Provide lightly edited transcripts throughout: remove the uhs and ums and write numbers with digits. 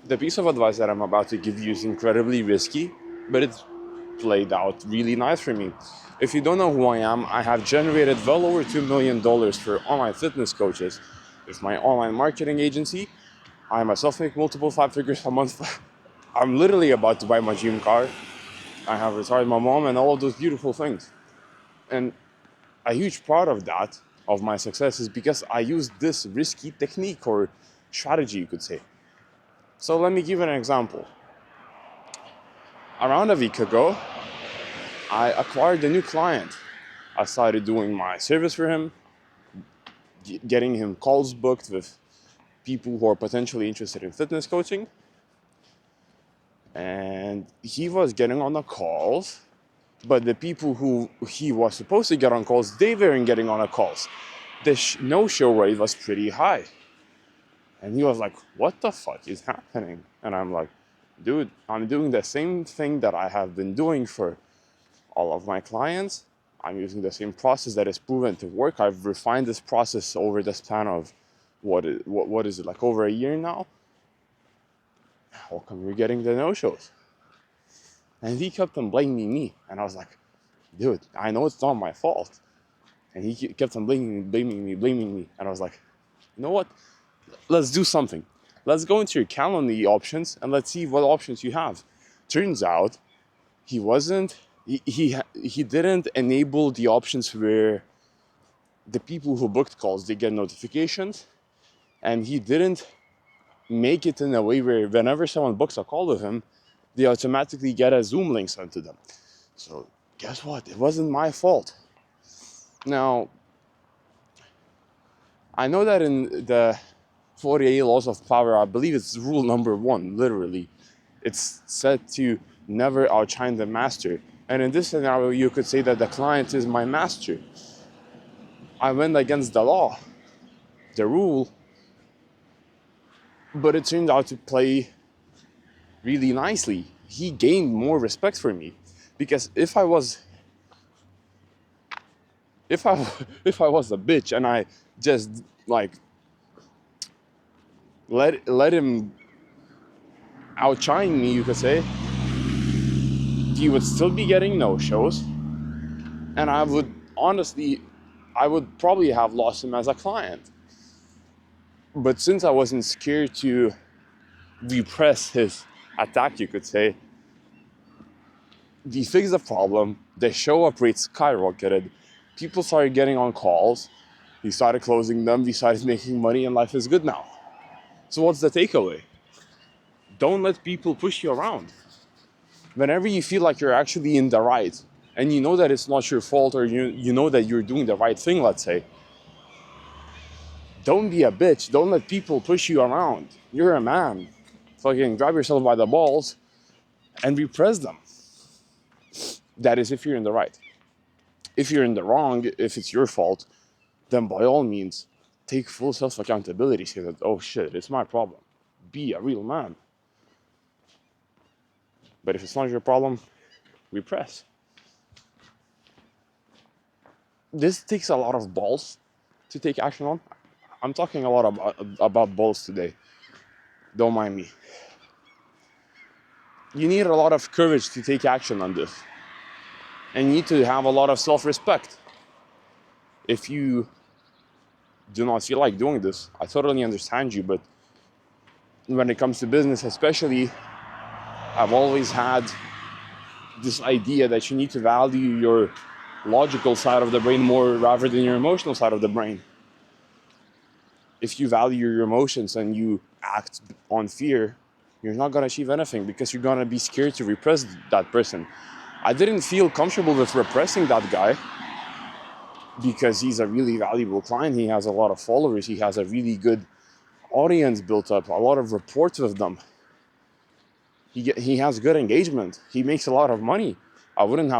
The piece of advice that I'm about to give you is incredibly risky, but it's played out really nice for me. If you don't know who I am, I have generated well over $2 million for online fitness coaches with my online marketing agency. I myself make multiple five figures a month. I'm literally about to buy my dream car. I have retired my mom and all of those beautiful things. And a huge part of that, of my success, is because I use this risky technique or strategy, you could say. So let me give an example. Around a week ago, I acquired a new client. I started doing my service for him, getting him calls booked with people who are potentially interested in fitness coaching. And he was getting on the calls, but the people who he was supposed to get on calls, they weren't getting on the calls. The no-show rate was pretty high. And he was like, what the fuck is happening? And I'm like, dude, I'm doing the same thing that I have been doing for all of my clients. I'm using the same process that is proven to work. I've refined this process over the span of what is it, like over a year now? How come you're getting the no-shows? And he kept on blaming me. And I was like, dude, I know it's not my fault. And he kept on blaming me. And I was like, you know what? Let's do something. Let's go into your calendar options and let's see what options you have. Turns out he didn't enable the options where the people who booked calls, they get notifications, and he didn't make it in a way where whenever someone books a call with him, they automatically get a Zoom link sent to them. So guess what? It wasn't my fault. Now, I know that in the 48 laws of power, I believe it's rule number 1, literally. It's said to never outshine the master. And in this scenario, you could say that the client is my master. I went against the law, the rule, but it turned out to play really nicely. He gained more respect for me because if I was if a bitch and I just like let him outshine me, you could say, he would still be getting no shows, and I would probably have lost him as a client. But since I wasn't scared to repress his attack, you could say, we fixed the problem. The show up rate skyrocketed. People started getting on calls. We started closing them. We started making money, and life is good now. So what's the takeaway? Don't let people push you around. Whenever you feel like you're actually in the right, and you know that it's not your fault, or you know that you're doing the right thing, let's say, don't be a bitch. Don't let people push you around. You're a man. Fucking grab yourself by the balls and repress them. That is if you're in the right. If you're in the wrong, if it's your fault, then by all means, take full self-accountability. Say that, oh shit, it's my problem. Be a real man. But if it's not your problem, repress. This takes a lot of balls to take action on. I'm talking a lot about balls today. Don't mind me. You need a lot of courage to take action on this. And you need to have a lot of self-respect. If you do not feel like doing this, I totally understand you, but when it comes to business especially, I've always had this idea that you need to value your logical side of the brain more rather than your emotional side of the brain. If you value your emotions and you act on fear, you're not going to achieve anything because you're going to be scared to repress that person. I didn't feel comfortable with repressing that guy because he's a really valuable client. He has a lot of followers. He has a really good audience built up, a lot of reports with them. He has good engagement. He makes a lot of money. I wouldn't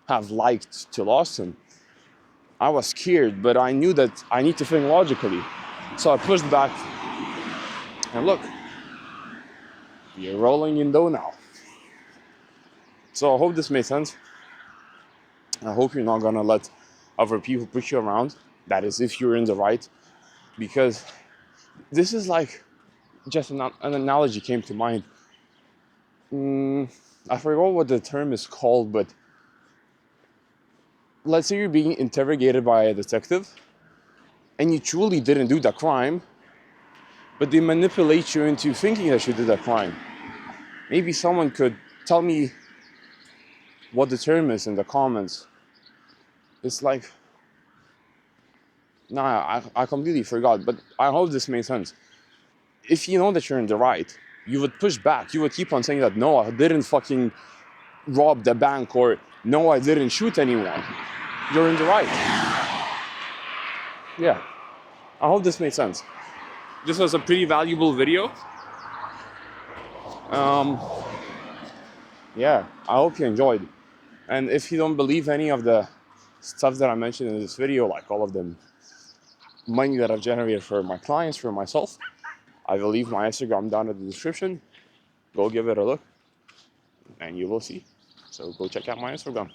have liked to lose him. I was scared, but I knew that I need to think logically. So I pushed back, and look, you're rolling in dough now. So I hope this made sense. I hope you're not gonna let other people push you around. That is if you're in the right, because this is like just an analogy came to mind. I forgot what the term is called, but let's say you're being interrogated by a detective and you truly didn't do the crime, but they manipulate you into thinking that you did a crime. Maybe someone could tell me what the term is in the comments. It's like, nah, I completely forgot, but I hope this made sense. If you know that you're in the right, you would push back. You would keep on saying that, no, I didn't fucking rob the bank, or no, I didn't shoot anyone. You're in the right. Yeah, I hope this made sense. This was a pretty valuable video. Yeah, I hope you enjoyed. And if you don't believe any of the stuff that I mentioned in this video, like all of the money that I've generated for my clients, for myself, I will leave my Instagram down in the description. Go give it a look and you will see. So go check out my Instagram.